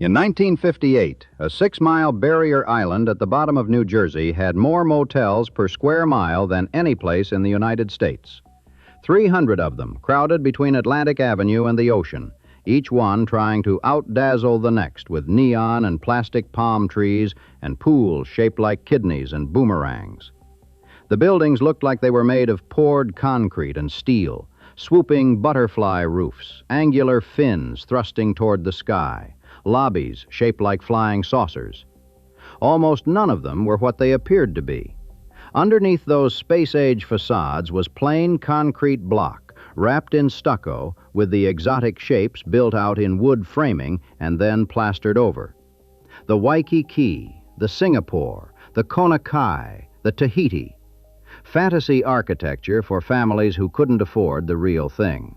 In 1958, a 6-mile barrier island at the bottom of New Jersey had more motels per square mile than any place in the United States. 300 of them crowded between Atlantic Avenue and the ocean, each one trying to outdazzle the next with neon and plastic palm trees and pools shaped like kidneys and boomerangs. The buildings looked like they were made of poured concrete and steel, swooping butterfly roofs, angular fins thrusting toward the sky, lobbies shaped like flying saucers. Almost none of them were what they appeared to be. Underneath those space-age facades was plain concrete block, wrapped in stucco with the exotic shapes built out in wood framing and then plastered over. The Waikiki, the Singapore, the Kona Kai, the Tahiti. Fantasy architecture for families who couldn't afford the real thing.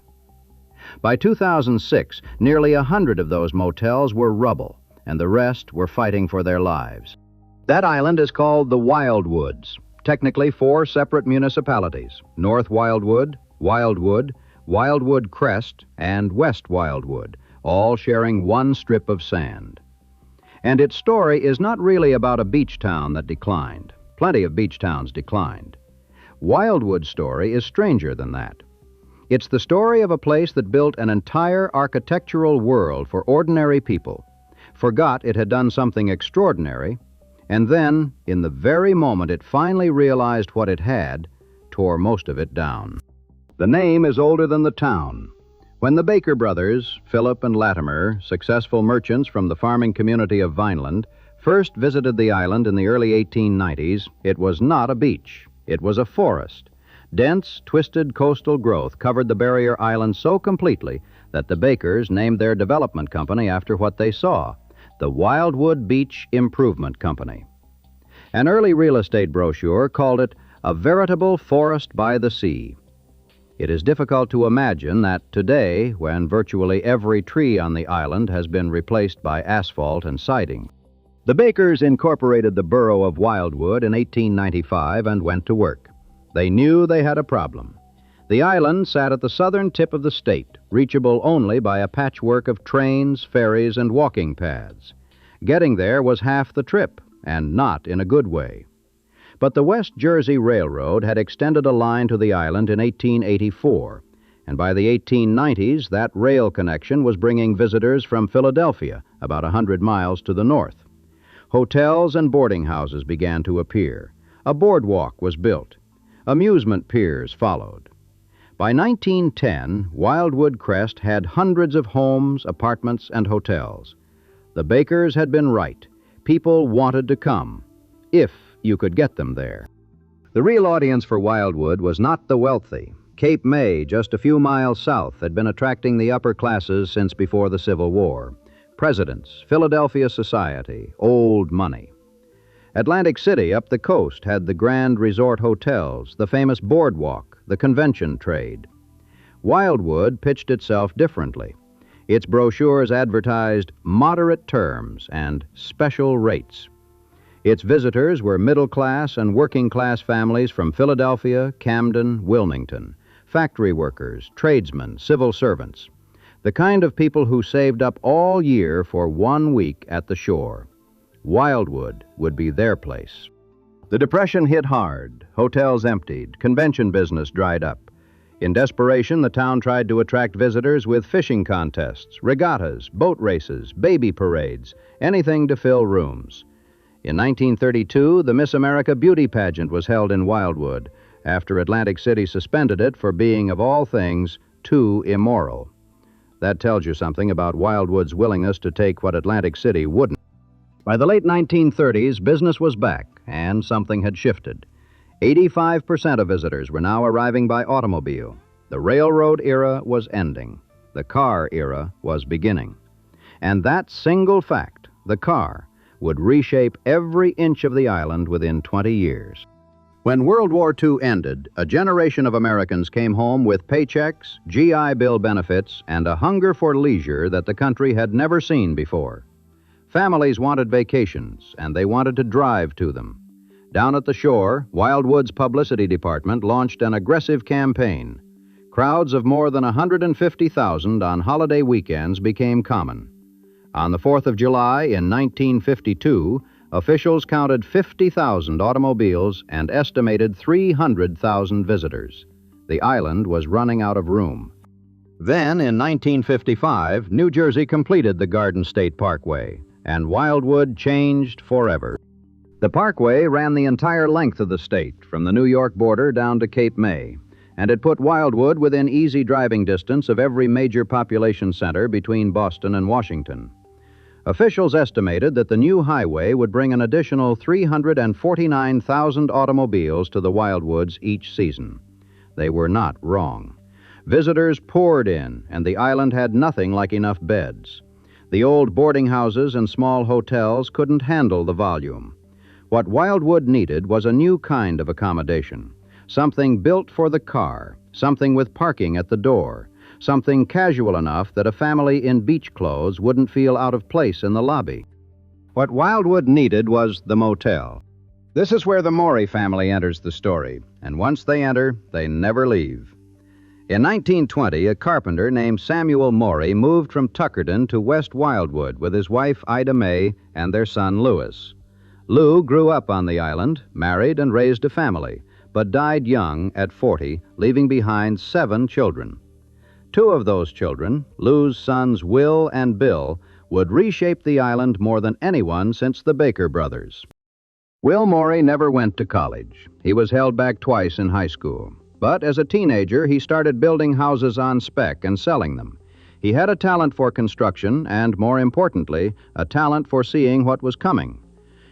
By 2006, nearly 100 of those motels were rubble, and the rest were fighting for their lives. That island is called the Wildwoods, technically 4 separate municipalities: North Wildwood, Wildwood, Wildwood Crest, and West Wildwood, all sharing one strip of sand. And its story is not really about a beach town that declined. Plenty of beach towns declined. Wildwood's story is stranger than that. It's the story of a place that built an entire architectural world for ordinary people, forgot it had done something extraordinary, and then, in the very moment it finally realized what it had, tore most of it down. The name is older than the town. When the Baker brothers, Philip and Latimer, successful merchants from the farming community of Vineland, first visited the island in the early 1890s, it was not a beach. It was a forest. Dense, twisted coastal growth covered the barrier island so completely that the Bakers named their development company after what they saw, the Wildwood Beach Improvement Company. An early real estate brochure called it a veritable forest by the sea. It is difficult to imagine that today, when virtually every tree on the island has been replaced by asphalt and siding. The Bakers incorporated the borough of Wildwood in 1895 and went to work. They knew they had a problem. The island sat at the southern tip of the state, reachable only by a patchwork of trains, ferries, and walking paths. Getting there was half the trip, and not in a good way. But the West Jersey Railroad had extended a line to the island in 1884, and by the 1890s, that rail connection was bringing visitors from Philadelphia, about 100 miles to the north. Hotels and boarding houses began to appear. A boardwalk was built. Amusement piers followed. By 1910, Wildwood Crest had hundreds of homes, apartments, and hotels. The Bakers had been right. People wanted to come, if you could get them there. The real audience for Wildwood was not the wealthy. Cape May, just a few miles south, had been attracting the upper classes since before the Civil War. Presidents, Philadelphia society, old money. Atlantic City up the coast had the grand resort hotels, the famous boardwalk, the convention trade. Wildwood pitched itself differently. Its brochures advertised moderate terms and special rates. Its visitors were middle-class and working-class families from Philadelphia, Camden, Wilmington, factory workers, tradesmen, civil servants, the kind of people who saved up all year for 1 week at the shore. Wildwood would be their place. The Depression hit hard. Hotels emptied. Convention business dried up. In desperation, the town tried to attract visitors with fishing contests, regattas, boat races, baby parades, anything to fill rooms. In 1932, the Miss America beauty pageant was held in Wildwood, after Atlantic City suspended it for being, of all things, too immoral. That tells you something about Wildwood's willingness to take what Atlantic City wouldn't. By the late 1930s, business was back, and something had shifted. 85% of visitors were now arriving by automobile. The railroad era was ending. The car era was beginning. And that single fact, the car, would reshape every inch of the island within 20 years. When World War II ended, a generation of Americans came home with paychecks, GI Bill benefits, and a hunger for leisure that the country had never seen before. Families wanted vacations, and they wanted to drive to them. Down at the shore, Wildwood's publicity department launched an aggressive campaign. Crowds of more than 150,000 on holiday weekends became common. On the 4th of July in 1952, officials counted 50,000 automobiles and estimated 300,000 visitors. The island was running out of room. Then, in 1955, New Jersey completed the Garden State Parkway, and Wildwood changed forever. The Parkway ran the entire length of the state, from the New York border down to Cape May, and it put Wildwood within easy driving distance of every major population center between Boston and Washington. Officials estimated that the new highway would bring an additional 349,000 automobiles to the Wildwoods each season. They were not wrong. Visitors poured in, and the island had nothing like enough beds. The old boarding houses and small hotels couldn't handle the volume. What Wildwood needed was a new kind of accommodation, something built for the car, something with parking at the door, something casual enough that a family in beach clothes wouldn't feel out of place in the lobby. What Wildwood needed was the motel. This is where the Morey family enters the story, and once they enter, they never leave. In 1920, a carpenter named Samuel Morey moved from Tuckerton to West Wildwood with his wife Ida May and their son Louis. Lou grew up on the island, married and raised a family, but died young at 40, leaving behind 7 children. 2 of those children, Lou's sons Will and Bill, would reshape the island more than anyone since the Baker brothers. Will Morey never went to college. He was held back twice in high school. But as a teenager, he started building houses on spec and selling them. He had a talent for construction and, more importantly, a talent for seeing what was coming.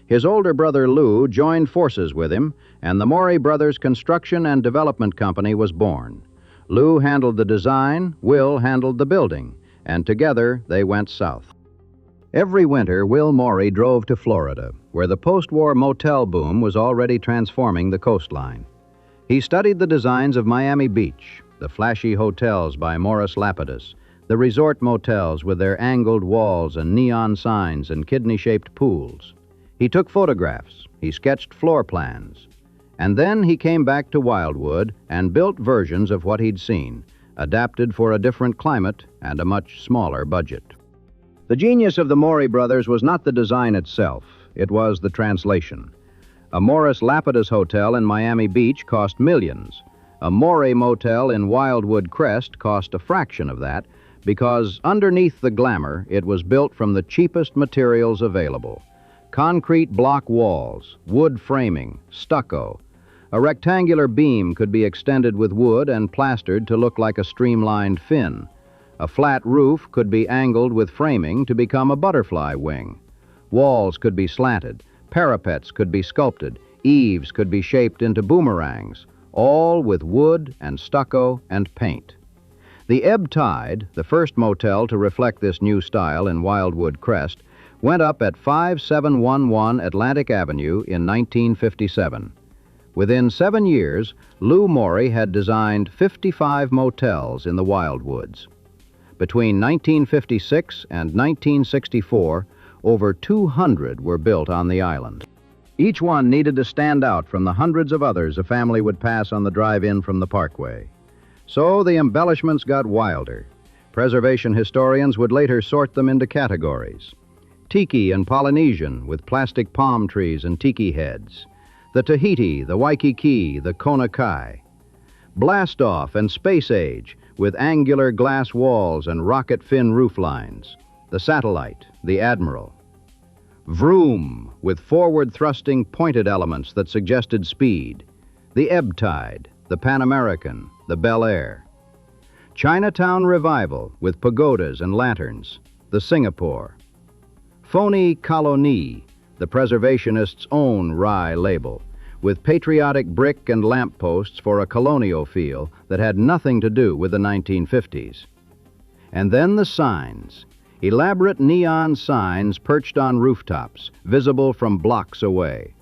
His older brother Lou joined forces with him, and the Morey Brothers Construction and Development Company was born. Lou handled the design, Will handled the building, and together they went south. Every winter, Will Morey drove to Florida, where the post-war motel boom was already transforming the coastline. He studied the designs of Miami Beach, the flashy hotels by Morris Lapidus, the resort motels with their angled walls and neon signs and kidney-shaped pools. He took photographs, he sketched floor plans, and then he came back to Wildwood and built versions of what he'd seen, adapted for a different climate and a much smaller budget. The genius of the Morey brothers was not the design itself, it was the translation. A Morris Lapidus hotel in Miami Beach cost millions. A Morey motel in Wildwood Crest cost a fraction of that because underneath the glamour, it was built from the cheapest materials available. Concrete block walls, wood framing, stucco. A rectangular beam could be extended with wood and plastered to look like a streamlined fin. A flat roof could be angled with framing to become a butterfly wing. Walls could be slanted. Parapets could be sculpted, eaves could be shaped into boomerangs, all with wood and stucco and paint. The Ebb Tide, the first motel to reflect this new style in Wildwood Crest, went up at 5711 Atlantic Avenue in 1957. Within 7 years, Lou Morey had designed 55 motels in the Wildwoods. Between 1956 and 1964, over 200 were built on the island. Each one needed to stand out from the hundreds of others a family would pass on the drive-in from the Parkway. So the embellishments got wilder. Preservation historians would later sort them into categories. Tiki and Polynesian, with plastic palm trees and tiki heads. The Tahiti, the Waikiki, the Kona Kai. Blast-off and Space Age, with angular glass walls and rocket fin roof lines. The Satellite, the Admiral. Vroom, with forward-thrusting pointed elements that suggested speed. The Ebb Tide, the Pan American, the Bel Air. Chinatown Revival, with pagodas and lanterns. The Singapore. Phony Colonie, the preservationists' own rye label, with patriotic brick and lampposts for a colonial feel that had nothing to do with the 1950s. And then the signs. Elaborate neon signs perched on rooftops, visible from blocks away.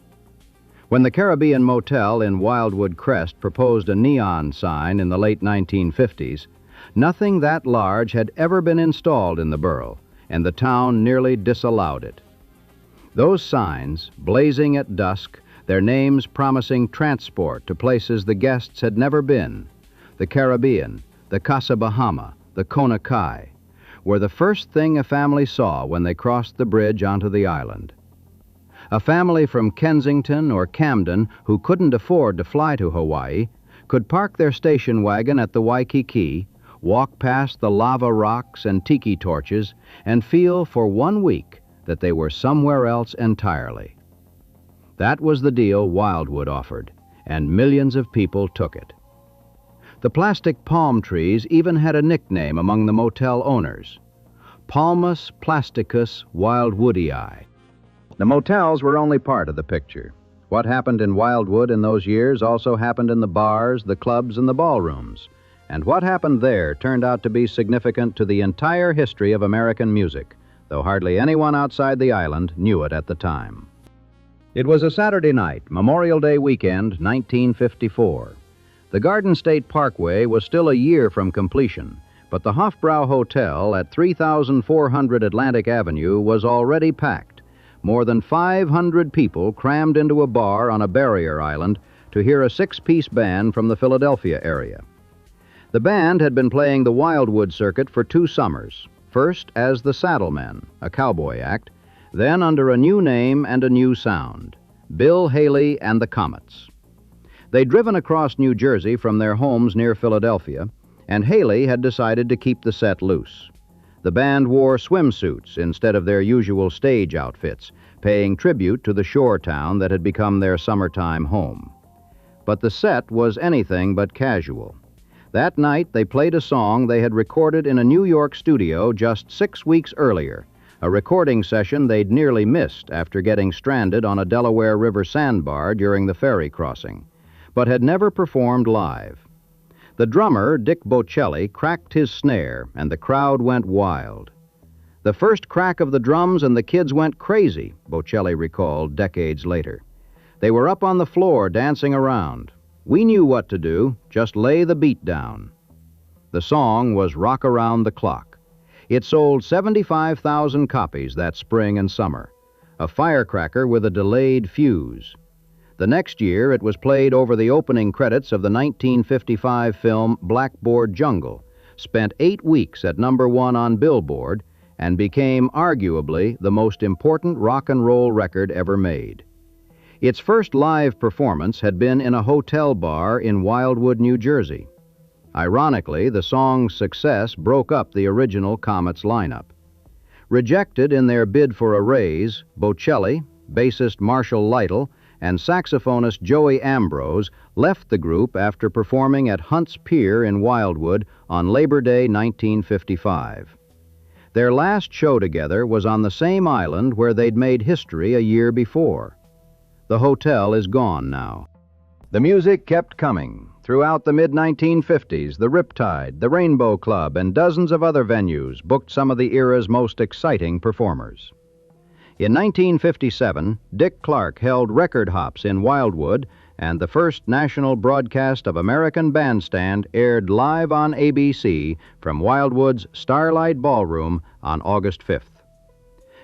When the Caribbean Motel in Wildwood Crest proposed a neon sign in the late 1950s, nothing that large had ever been installed in the borough, and the town nearly disallowed it. Those signs, blazing at dusk, their names promising transport to places the guests had never been, the Caribbean, the Casa Bahama, the Kona Kai, were the first thing a family saw when they crossed the bridge onto the island. A family from Kensington or Camden who couldn't afford to fly to Hawaii could park their station wagon at the Waikiki, walk past the lava rocks and tiki torches, and feel for 1 week that they were somewhere else entirely. That was the deal Wildwood offered, and millions of people took it. The plastic palm trees even had a nickname among the motel owners: Palmus plasticus wildwoodii. The motels were only part of the picture. What happened in Wildwood in those years also happened in the bars, the clubs, and the ballrooms. And what happened there turned out to be significant to the entire history of American music, though hardly anyone outside the island knew it at the time. It was a Saturday night, Memorial Day weekend, 1954. The Garden State Parkway was still a year from completion, but the HofBrau Hotel at 3400 Atlantic Avenue was already packed. More than 500 people crammed into a bar on a barrier island to hear a 6-piece band from the Philadelphia area. The band had been playing the Wildwood circuit for 2 summers, first as the Saddlemen, a cowboy act, then under a new name and a new sound, Bill Haley and the Comets. They'd driven across New Jersey from their homes near Philadelphia, and Haley had decided to keep the set loose. The band wore swimsuits instead of their usual stage outfits, paying tribute to the shore town that had become their summertime home. But the set was anything but casual. That night they played a song they had recorded in a New York studio just 6 weeks earlier, a recording session they'd nearly missed after getting stranded on a Delaware River sandbar during the ferry crossing, but had never performed live. The drummer, Dick Bocelli, cracked his snare, and the crowd went wild. The first crack of the drums and the kids went crazy, Bocelli recalled decades later. They were up on the floor dancing around. We knew what to do, just lay the beat down. The song was Rock Around the Clock. It sold 75,000 copies that spring and summer, a firecracker with a delayed fuse. The next year, it was played over the opening credits of the 1955 film Blackboard Jungle, spent 8 weeks at #1 on Billboard, and became arguably the most important rock and roll record ever made. Its first live performance had been in a hotel bar in Wildwood, New Jersey. Ironically, the song's success broke up the original Comets lineup. Rejected in their bid for a raise, Bocelli, bassist Marshall Lytle, and saxophonist Joey Ambrose left the group after performing at Hunt's Pier in Wildwood on Labor Day 1955. Their last show together was on the same island where they'd made history a year before. The hotel is gone now. The music kept coming. Throughout the mid-1950s, the Riptide, the Rainbow Club, and dozens of other venues booked some of the era's most exciting performers. In 1957, Dick Clark held record hops in Wildwood, and the first national broadcast of American Bandstand aired live on ABC from Wildwood's Starlight Ballroom on August 5th.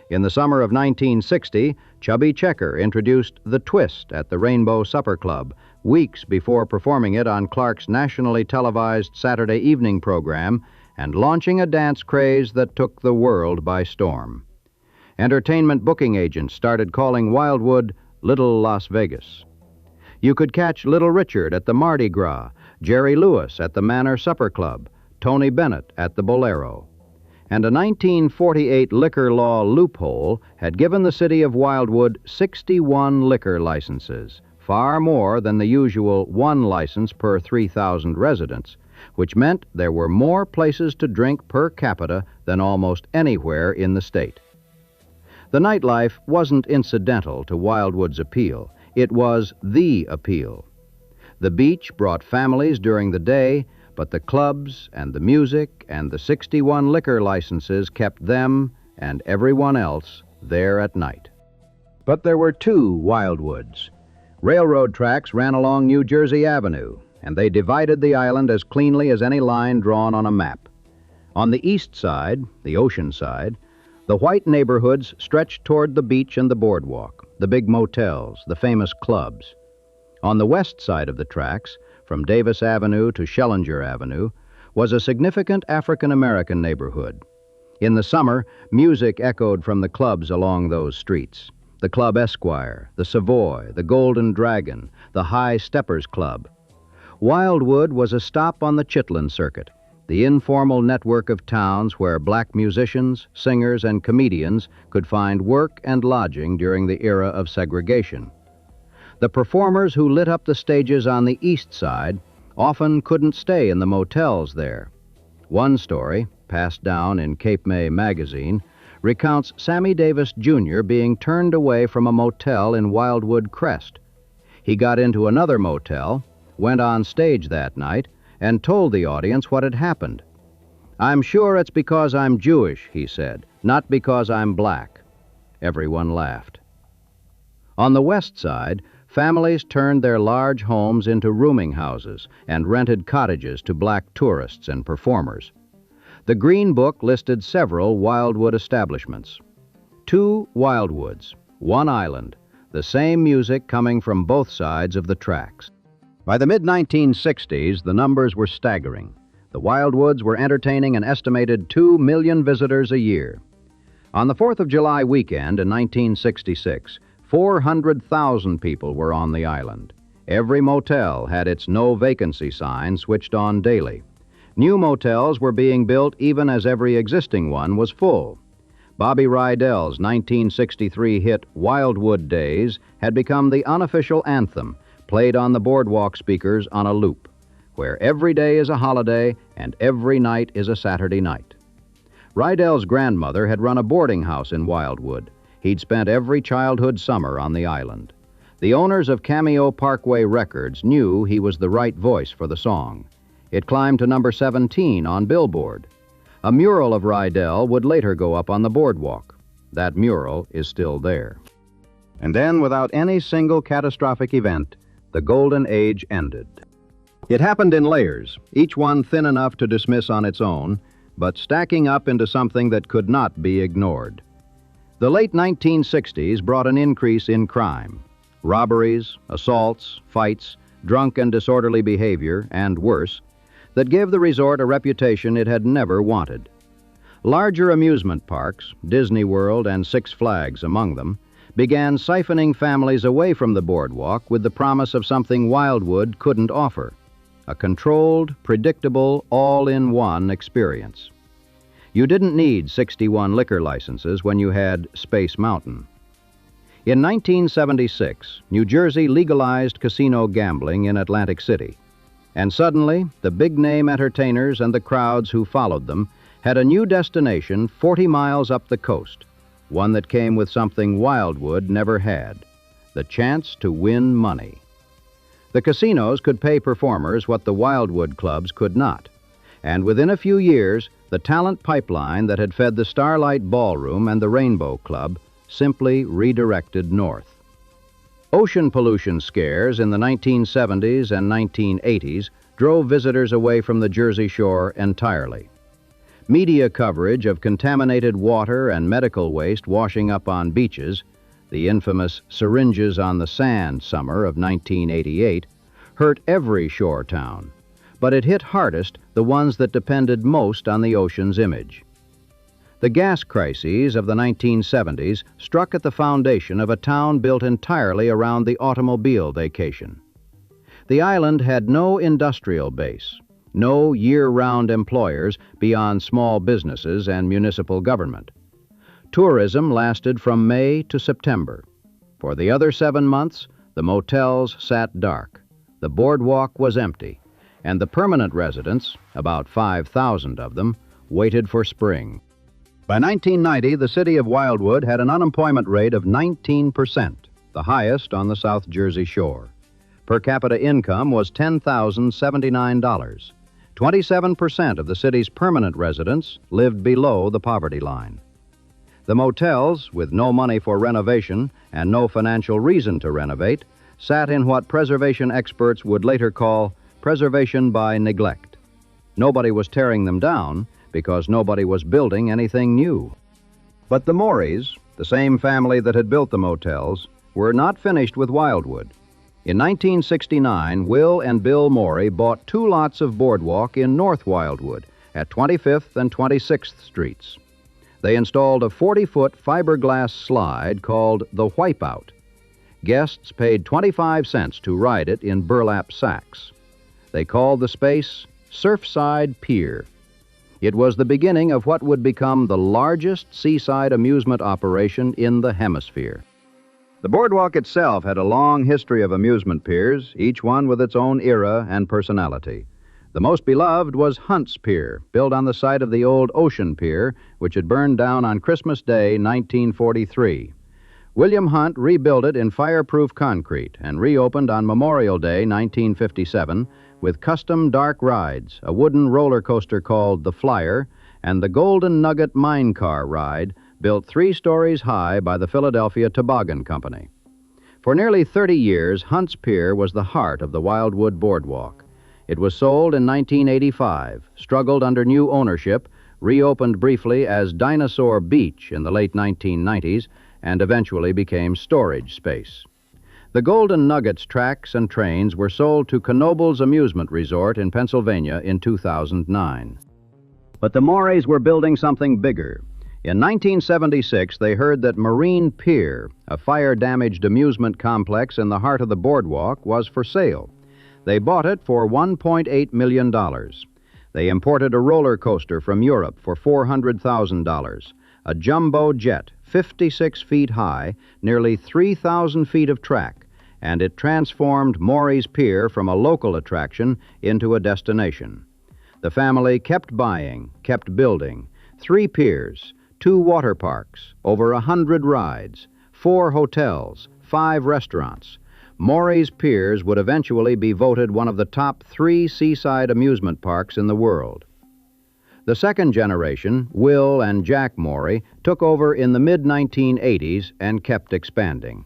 In the summer of 1960, Chubby Checker introduced The Twist at the Rainbow Supper Club, weeks before performing it on Clark's nationally televised Saturday evening program and launching a dance craze that took the world by storm. Entertainment booking agents started calling Wildwood Little Las Vegas. You could catch Little Richard at the Mardi Gras, Jerry Lewis at the Manor Supper Club, Tony Bennett at the Bolero. And a 1948 liquor law loophole had given the city of Wildwood 61 liquor licenses, far more than the usual 1 license per 3,000 residents, which meant there were more places to drink per capita than almost anywhere in the state. The nightlife wasn't incidental to Wildwood's appeal. It was the appeal. The beach brought families during the day, but the clubs and the music and the 61 liquor licenses kept them and everyone else there at night. But there were 2 Wildwoods. Railroad tracks ran along New Jersey Avenue, and they divided the island as cleanly as any line drawn on a map. On the east side, the ocean side, the white neighborhoods stretched toward the beach and the boardwalk, the big motels, the famous clubs. On the west side of the tracks, from Davis Avenue to Schellinger Avenue, was a significant African-American neighborhood. In the summer, music echoed from the clubs along those streets. The Club Esquire, the Savoy, the Golden Dragon, the High Steppers Club. Wildwood was a stop on the Chitlin Circuit, the informal network of towns where black musicians, singers, and comedians could find work and lodging during the era of segregation. The performers who lit up the stages on the east side often couldn't stay in the motels there. One story, passed down in Cape May magazine, recounts Sammy Davis, Jr. being turned away from a motel in Wildwood Crest. He got into another motel, went on stage that night, and told the audience what had happened. "I'm sure it's because I'm Jewish," he said, "not because I'm black." Everyone laughed. On the west side, families turned their large homes into rooming houses and rented cottages to black tourists and performers. The Green Book listed several Wildwood establishments. 2 Wildwoods, 1 island, the same music coming from both sides of the tracks. By the mid-1960s, the numbers were staggering. The Wildwoods were entertaining an estimated 2 million visitors a year. On the 4th of July weekend in 1966, 400,000 people were on the island. Every motel had its no vacancy sign switched on daily. New motels were being built even as every existing one was full. Bobby Rydell's 1963 hit Wildwood Days had become the unofficial anthem, played on the boardwalk speakers on a loop, where every day is a holiday and every night is a Saturday night. Rydell's grandmother had run a boarding house in Wildwood. He'd spent every childhood summer on the island. The owners of Cameo Parkway Records knew he was the right voice for the song. It climbed to number 17 on Billboard. A mural of Rydell would later go up on the boardwalk. That mural is still there. And then, without any single catastrophic event, the Golden Age ended. It happened in layers, each one thin enough to dismiss on its own, but stacking up into something that could not be ignored. The late 1960s brought an increase in crime. Robberies, assaults, fights, drunk and disorderly behavior, and worse, that gave the resort a reputation it had never wanted. Larger amusement parks, Disney World and Six Flags among them, began siphoning families away from the boardwalk with the promise of something Wildwood couldn't offer: a controlled, predictable, all-in-one experience. You didn't need 61 liquor licenses when you had Space Mountain. In 1976, New Jersey legalized casino gambling in Atlantic City. And suddenly, the big-name entertainers and the crowds who followed them had a new destination 40 miles up the coast, one that came with something Wildwood never had: the chance to win money. The casinos could pay performers what the Wildwood clubs could not, and within a few years, the talent pipeline that had fed the Starlight Ballroom and the Rainbow Club simply redirected north. Ocean pollution scares in the 1970s and 1980s drove visitors away from the Jersey Shore entirely. Media coverage of contaminated water and medical waste washing up on beaches, the infamous syringes on the sand summer of 1988, hurt every shore town, but it hit hardest the ones that depended most on the ocean's image. The gas crises of the 1970s struck at the foundation of a town built entirely around the automobile vacation. The island had no industrial base, no year-round employers beyond small businesses and municipal government. Tourism lasted from May to September. For the other 7 months, the motels sat dark, the boardwalk was empty, and the permanent residents, about 5,000 of them, waited for spring. By 1990, the city of Wildwood had an unemployment rate of 19%, the highest on the South Jersey Shore. Per capita income was $10,079. 27% of the city's permanent residents lived below the poverty line. The motels, with no money for renovation and no financial reason to renovate, sat in what preservation experts would later call preservation by neglect. Nobody was tearing them down, because nobody was building anything new. But the Moreys, the same family that had built the motels, were not finished with Wildwood. In 1969, Will and Bill Morey bought 2 lots of boardwalk in North Wildwood at 25th and 26th Streets. They installed a 40-foot fiberglass slide called the Wipeout. Guests paid 25 cents to ride it in burlap sacks. They called the space Surfside Pier. It was the beginning of what would become the largest seaside amusement operation in the hemisphere. The boardwalk itself had a long history of amusement piers, each one with its own era and personality. The most beloved was Hunt's Pier, built on the site of the old Ocean Pier, which had burned down on Christmas Day, 1943. William Hunt rebuilt it in fireproof concrete and reopened on Memorial Day, 1957, with custom dark rides, a wooden roller coaster called the Flyer, and the Golden Nugget mine car ride, built 3 stories high by the Philadelphia Toboggan Company. For nearly 30 years, Hunt's Pier was the heart of the Wildwood Boardwalk. It was sold in 1985, struggled under new ownership, reopened briefly as Dinosaur Beach in the late 1990s, and eventually became storage space. The Golden Nuggets tracks and trains were sold to Knobel's Amusement Resort in Pennsylvania in 2009. But the Moreys were building something bigger. In 1976, they heard that Marine Pier, a fire-damaged amusement complex in the heart of the boardwalk, was for sale. They bought it for $1.8 million. They imported a roller coaster from Europe for $400,000, a jumbo jet, 56 feet high, nearly 3,000 feet of track, and it transformed Morey's Pier from a local attraction into a destination. The family kept buying, kept building. 3 piers, 2 water parks, over 100 rides, 4 hotels, 5 restaurants. Morey's Piers would eventually be voted one of the top 3 seaside amusement parks in the world. The second generation, Will and Jack Morey, took over in the mid-1980s and kept expanding.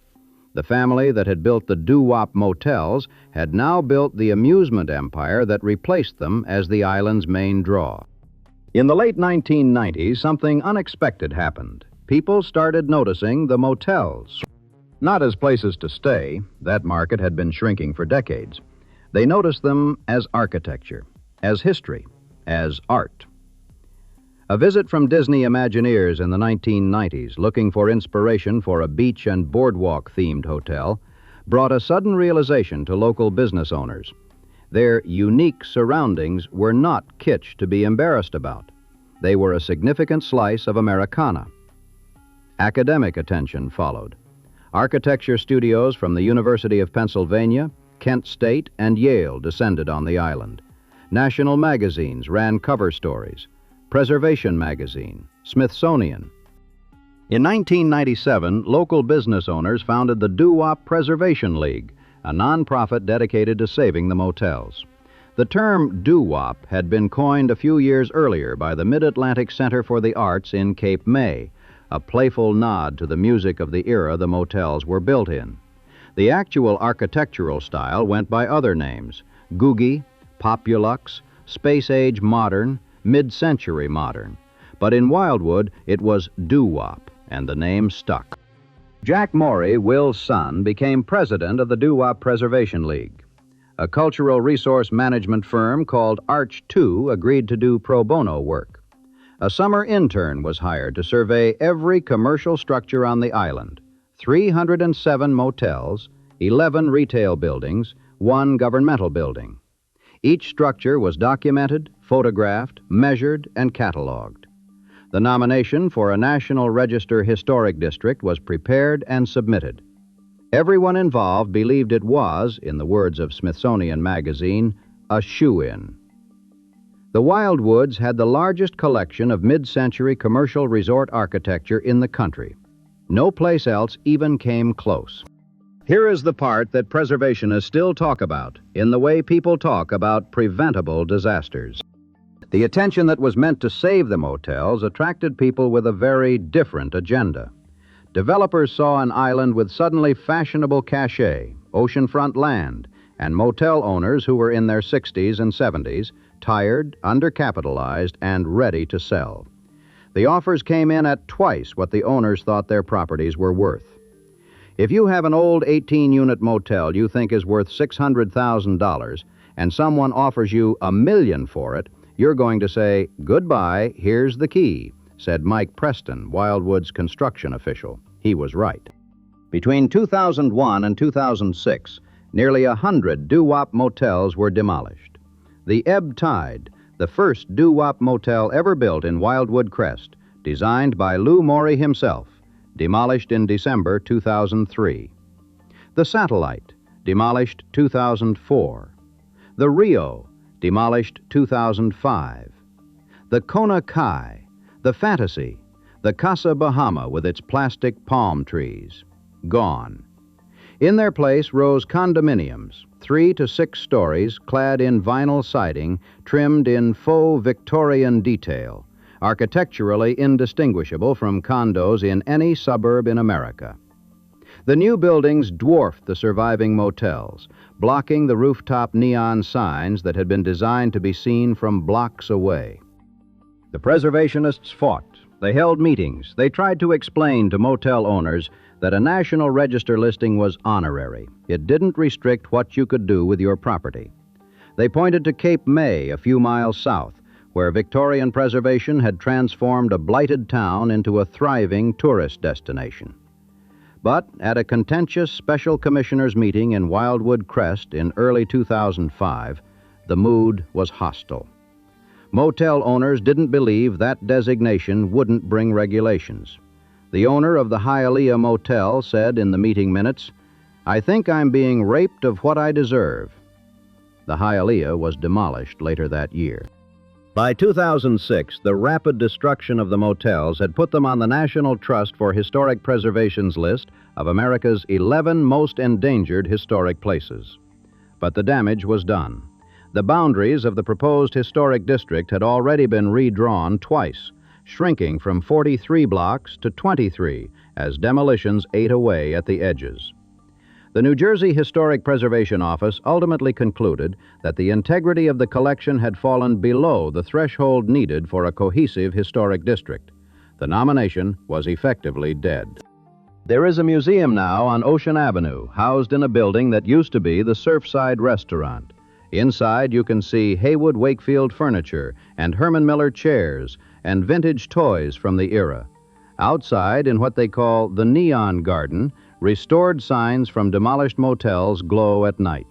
The family that had built the Doo Wop motels had now built the amusement empire that replaced them as the island's main draw. In the late 1990s, something unexpected happened. People started noticing the motels. Not as places to stay, that market had been shrinking for decades. They noticed them as architecture, as history, as art. A visit from Disney Imagineers in the 1990s, looking for inspiration for a beach and boardwalk-themed hotel, brought a sudden realization to local business owners. Their unique surroundings were not kitsch to be embarrassed about. They were a significant slice of Americana. Academic attention followed. Architecture studios from the University of Pennsylvania, Kent State, and Yale descended on the island. National magazines ran cover stories. Preservation Magazine, Smithsonian. In 1997, local business owners founded the Doo Wop Preservation League, a nonprofit dedicated to saving the motels. The term Doo Wop had been coined a few years earlier by the Mid-Atlantic Center for the Arts in Cape May, a playful nod to the music of the era the motels were built in. The actual architectural style went by other names: Googie, Populux, Space Age Modern, Mid-Century Modern. But in Wildwood, it was Doo Wop, and the name stuck. Jack Morey, Will's son, became president of the Doo Wop Preservation League. A cultural resource management firm called Arch 2 agreed to do pro bono work. A summer intern was hired to survey every commercial structure on the island: 307 motels, 11 retail buildings, 1 governmental building. Each structure was documented, photographed, measured, and cataloged. The nomination for a National Register Historic District was prepared and submitted. Everyone involved believed it was, in the words of Smithsonian Magazine, a shoo-in. The Wildwoods had the largest collection of mid-century commercial resort architecture in the country. No place else even came close. Here is the part that preservationists still talk about, in the way people talk about preventable disasters. The attention that was meant to save the motels attracted people with a very different agenda. Developers saw an island with suddenly fashionable cachet, oceanfront land, and motel owners who were in their 60s and 70s, tired, undercapitalized, and ready to sell. The offers came in at twice what the owners thought their properties were worth. If you have an old 18-unit motel you think is worth $600,000 and someone offers you $1 million for it, you're going to say, "Goodbye, here's the key. said Mike Preston, Wildwood's construction official. He was right. Between 2001 and 2006, nearly 100 Doo Wop motels were demolished. The Ebb Tide, the first Doo Wop motel ever built in Wildwood Crest, designed by Lou Morey himself, demolished in December 2003. The Satellite, demolished 2004. The Rio, demolished 2005. The Kona Kai, the Fantasy, the Casa Bahama with its plastic palm trees, gone. In their place rose condominiums, 3 to 6 stories, clad in vinyl siding, trimmed in faux Victorian detail, architecturally indistinguishable from condos in any suburb in America. The new buildings dwarfed the surviving motels, blocking the rooftop neon signs that had been designed to be seen from blocks away. The preservationists fought. They held meetings. They tried to explain to motel owners that a National Register listing was honorary. It didn't restrict what you could do with your property. They pointed to Cape May, a few miles south, where Victorian preservation had transformed a blighted town into a thriving tourist destination. But at a contentious special commissioners meeting in Wildwood Crest in early 2005, the mood was hostile. Motel owners didn't believe that designation wouldn't bring regulations. The owner of the Hialeah Motel said in the meeting minutes, "I think I'm being raped of what I deserve." The Hialeah was demolished later that year. By 2006, the rapid destruction of the motels had put them on the National Trust for Historic Preservation's list of America's 11 most endangered historic places. But the damage was done. The boundaries of the proposed historic district had already been redrawn twice, shrinking from 43 blocks to 23 as demolitions ate away at the edges. The New Jersey Historic Preservation Office ultimately concluded that the integrity of the collection had fallen below the threshold needed for a cohesive historic district. The nomination was effectively dead. There is a museum now on Ocean Avenue, housed in a building that used to be the Surfside Restaurant. Inside, you can see Haywood Wakefield furniture and Herman Miller chairs and vintage toys from the era. Outside, in what they call the Neon Garden, restored signs from demolished motels glow at night.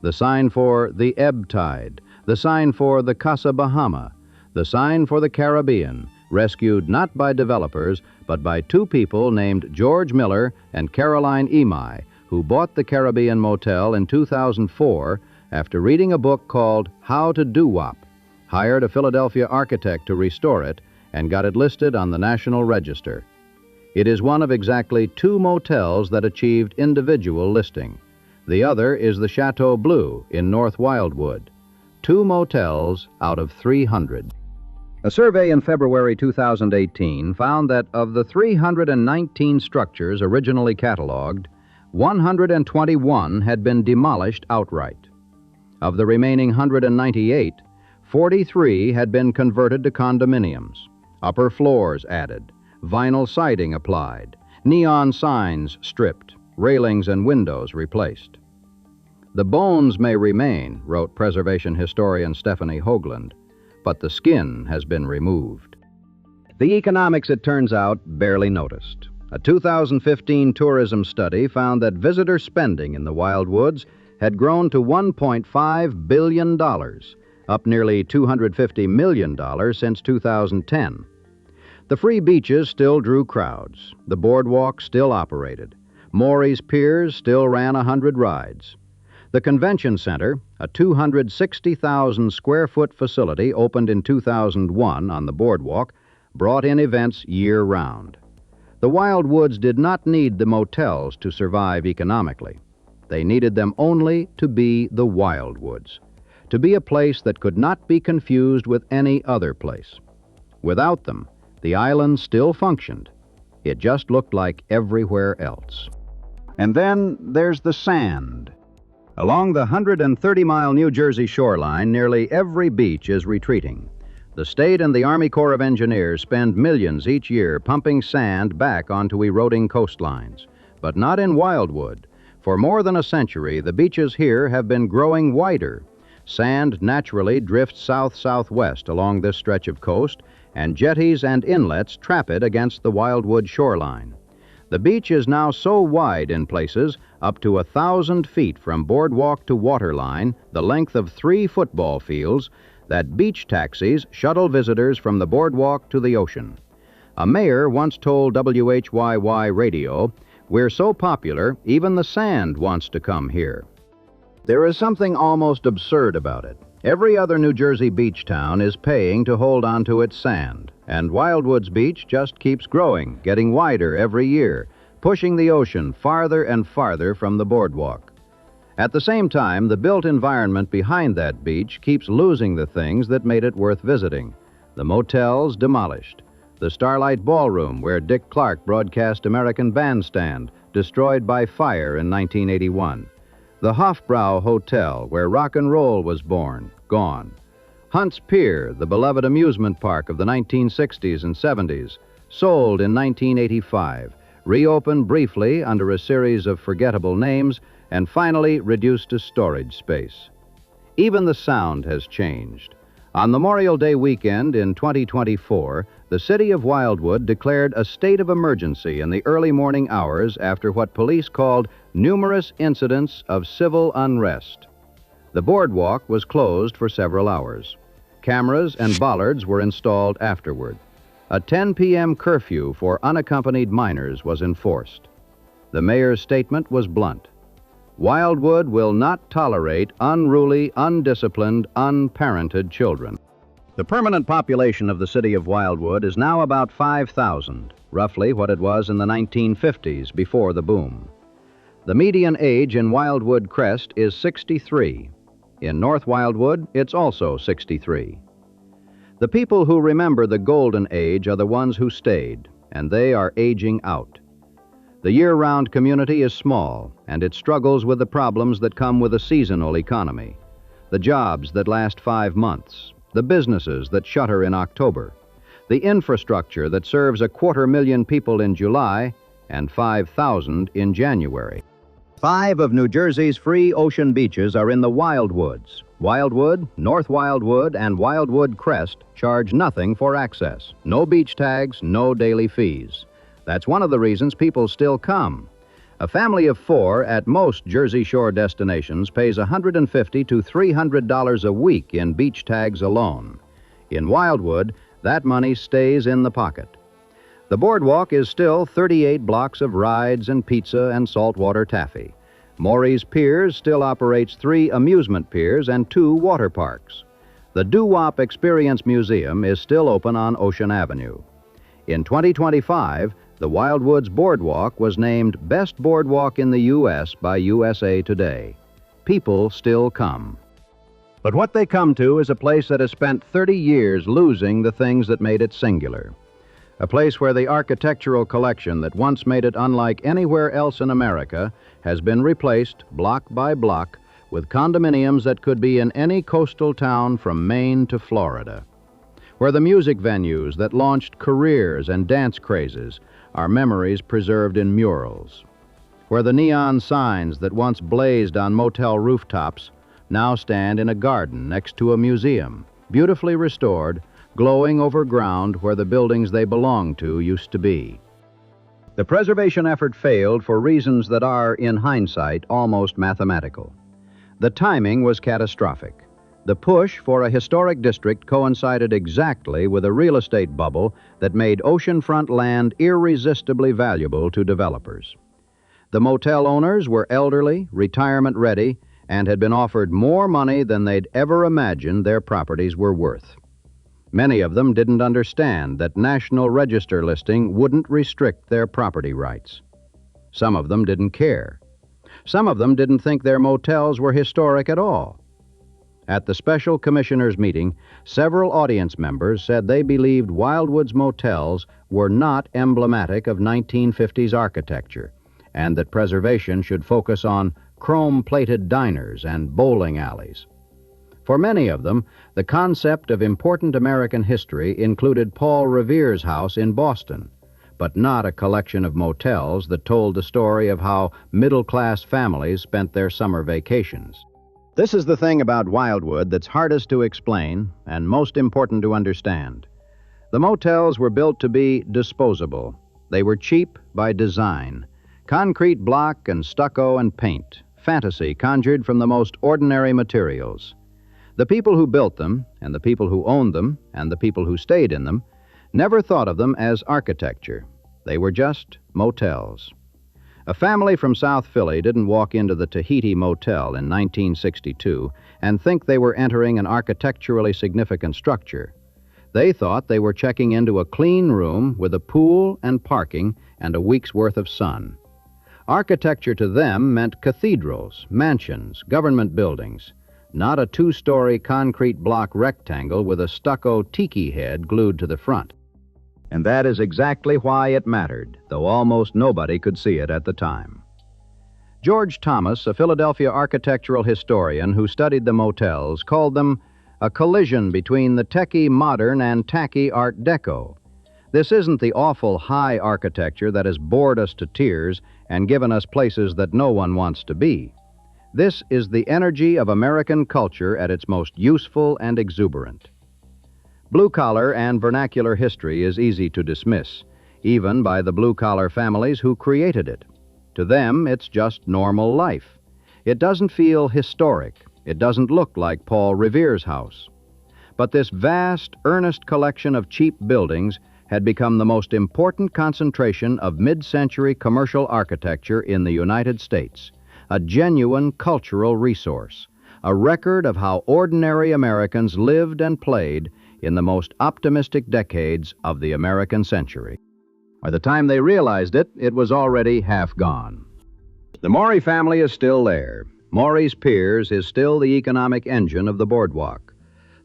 The sign for the Ebb Tide, the sign for the Casa Bahama, the sign for the Caribbean, rescued not by developers, but by 2 people named George Miller and Caroline Emai, who bought the Caribbean Motel in 2004 after reading a book called How to Doo Wop, hired a Philadelphia architect to restore it, and got it listed on the National Register. It is one of exactly 2 motels that achieved individual listing. The other is the Chateau Bleu in North Wildwood. 2 motels out of 300. A survey in February 2018 found that of the 319 structures originally cataloged, 121 had been demolished outright. Of the remaining 198, 43 had been converted to condominiums, upper floors added, vinyl siding applied, neon signs stripped, railings and windows replaced. "The bones may remain," wrote preservation historian Stephanie Hoagland, "but the skin has been removed." The economics, it turns out, barely noticed. A 2015 tourism study found that visitor spending in the Wildwoods had grown to $1.5 billion, up nearly $250 million since 2010. The free beaches still drew crowds. The boardwalk still operated. Morey's piers still ran 100 rides. The convention center, a 260,000 square foot facility opened in 2001 on the boardwalk, brought in events year-round. The Wildwoods did not need the motels to survive economically. They needed them only to be the Wildwoods, to be a place that could not be confused with any other place. Without them, the island still functioned. It just looked like everywhere else. And then there's the sand. Along the 130-mile New Jersey shoreline, nearly every beach is retreating. The state and the Army Corps of Engineers spend millions each year pumping sand back onto eroding coastlines. But not in Wildwood. For more than a century, the beaches here have been growing wider. Sand naturally drifts south-southwest along this stretch of coast, and jetties and inlets trap it against the Wildwood shoreline. The beach is now so wide in places, up to 1,000 feet from boardwalk to waterline, the length of 3 football fields, that beach taxis shuttle visitors from the boardwalk to the ocean. A mayor once told WHYY Radio, "We're so popular, even the sand wants to come here." There is something almost absurd about it. Every other New Jersey beach town is paying to hold on to its sand, and Wildwood's beach just keeps growing, getting wider every year, pushing the ocean farther and farther from the boardwalk. At the same time, the built environment behind that beach keeps losing the things that made it worth visiting. The motels demolished. The Starlight Ballroom, where Dick Clark broadcast American Bandstand, destroyed by fire in 1981. The HofBrau Hotel, where rock and roll was born, gone. Hunt's Pier, the beloved amusement park of the 1960s and 70s, sold in 1985, reopened briefly under a series of forgettable names, and finally reduced to storage space. Even the sound has changed. On Memorial Day weekend in 2024, the city of Wildwood declared a state of emergency in the early morning hours after what police called numerous incidents of civil unrest. The boardwalk was closed for several hours. Cameras and bollards were installed afterward. A 10 p.m. curfew for unaccompanied minors was enforced. The mayor's statement was blunt. Wildwood will not tolerate unruly, undisciplined, unparented children. The permanent population of the city of Wildwood is now about 5,000, roughly what it was in the 1950s before the boom. The median age in Wildwood Crest is 63. In North Wildwood, it's also 63. The people who remember the golden age are the ones who stayed, and they are aging out. The year-round community is small, and it struggles with the problems that come with a seasonal economy. The jobs that last 5 months, the businesses that shutter in October, the infrastructure that serves 250,000 people in July and 5,000 in January. 5 of New Jersey's free ocean beaches are in the Wildwoods. Wildwood, North Wildwood, and Wildwood Crest charge nothing for access. No beach tags, no daily fees. That's one of the reasons people still come. A family of 4 at most Jersey Shore destinations pays $150 to $300 a week in beach tags alone. In Wildwood, that money stays in the pocket. The boardwalk is still 38 blocks of rides and pizza and saltwater taffy. Morey's Piers still operates 3 amusement piers and 2 water parks. The Doo Wop Experience Museum is still open on Ocean Avenue. In 2025, the Wildwoods Boardwalk was named Best Boardwalk in the U.S. by USA Today. People still come. But what they come to is a place that has spent 30 years losing the things that made it singular. A place where the architectural collection that once made it unlike anywhere else in America has been replaced, block by block, with condominiums that could be in any coastal town from Maine to Florida. Where the music venues that launched careers and dance crazes are memories preserved in murals. Where the neon signs that once blazed on motel rooftops now stand in a garden next to a museum, beautifully restored, glowing over ground where the buildings they belonged to used to be. The preservation effort failed for reasons that are, in hindsight, almost mathematical. The timing was catastrophic. The push for a historic district coincided exactly with a real estate bubble that made oceanfront land irresistibly valuable to developers. The motel owners were elderly, retirement-ready, and had been offered more money than they'd ever imagined their properties were worth. Many of them didn't understand that National Register listing wouldn't restrict their property rights. Some of them didn't care. Some of them didn't think their motels were historic at all. At the special commissioners' meeting, several audience members said they believed Wildwood's motels were not emblematic of 1950s architecture, and that preservation should focus on chrome-plated diners and bowling alleys. For many of them, the concept of important American history included Paul Revere's house in Boston, but not a collection of motels that told the story of how middle-class families spent their summer vacations. This is the thing about Wildwood that's hardest to explain and most important to understand. The motels were built to be disposable. They were cheap by design. Concrete block and stucco and paint, fantasy conjured from the most ordinary materials. The people who built them, and the people who owned them, and the people who stayed in them, never thought of them as architecture. They were just motels. A family from South Philly didn't walk into the Tahiti Motel in 1962 and think they were entering an architecturally significant structure. They thought they were checking into a clean room with a pool and parking and a week's worth of sun. Architecture to them meant cathedrals, mansions, government buildings, not a two-story concrete block rectangle with a stucco tiki head glued to the front. And that is exactly why it mattered, though almost nobody could see it at the time. George Thomas, a Philadelphia architectural historian who studied the motels, called them a collision between the techie modern and tacky Art Deco. This isn't the awful high architecture that has bored us to tears and given us places that no one wants to be. This is the energy of American culture at its most useful and exuberant. Blue-collar and vernacular history is easy to dismiss, even by the blue-collar families who created it. To them, it's just normal life. It doesn't feel historic. It doesn't look like Paul Revere's house. But this vast, earnest collection of cheap buildings had become the most important concentration of mid-century commercial architecture in the United States, a genuine cultural resource, a record of how ordinary Americans lived and played in the most optimistic decades of the American century. By the time they realized it, it was already half gone. The Morey family is still there. Morey's Piers is still the economic engine of the boardwalk.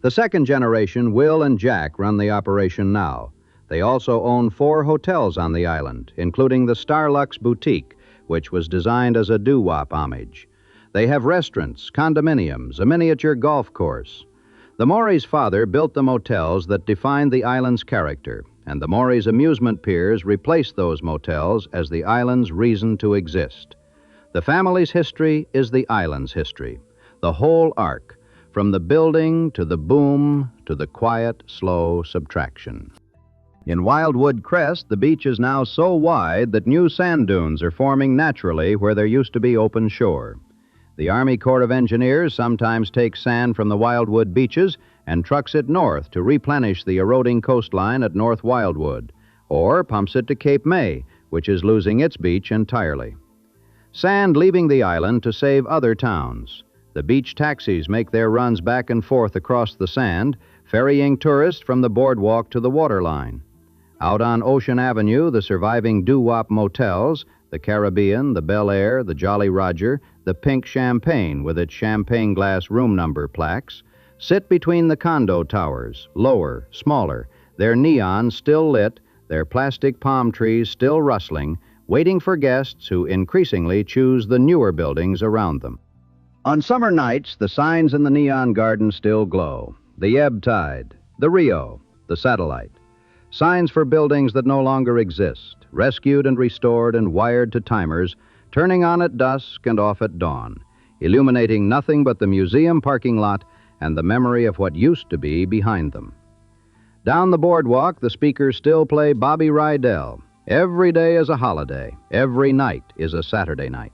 The second generation, Will and Jack, run the operation now. They also own 4 hotels on the island, including the Starlux Boutique, which was designed as a Doo Wop homage. They have restaurants, condominiums, a miniature golf course. The Morey's father built the motels that defined the island's character, and the Morey's amusement piers replaced those motels as the island's reason to exist. The family's history is the island's history, the whole arc, from the building to the boom to the quiet, slow subtraction. In Wildwood Crest, the beach is now so wide that new sand dunes are forming naturally where there used to be open shore. The Army Corps of Engineers sometimes takes sand from the Wildwood beaches and trucks it north to replenish the eroding coastline at North Wildwood, or pumps it to Cape May, which is losing its beach entirely. Sand leaving the island to save other towns. The beach taxis make their runs back and forth across the sand, ferrying tourists from the boardwalk to the waterline. Out on Ocean Avenue, the surviving Doo Wop motels, the Caribbean, the Bel Air, the Jolly Roger, the Pink Champagne with its champagne glass room number plaques, sit between the condo towers, lower, smaller, their neons still lit, their plastic palm trees still rustling, waiting for guests who increasingly choose the newer buildings around them. On summer nights, the signs in the neon garden still glow. The Ebb Tide, the Rio, the Satellite. Signs for buildings that no longer exist, rescued and restored and wired to timers, turning on at dusk and off at dawn, illuminating nothing but the museum parking lot and the memory of what used to be behind them. Down the boardwalk, the speakers still play Bobby Rydell. Every day is a holiday. Every night is a Saturday night.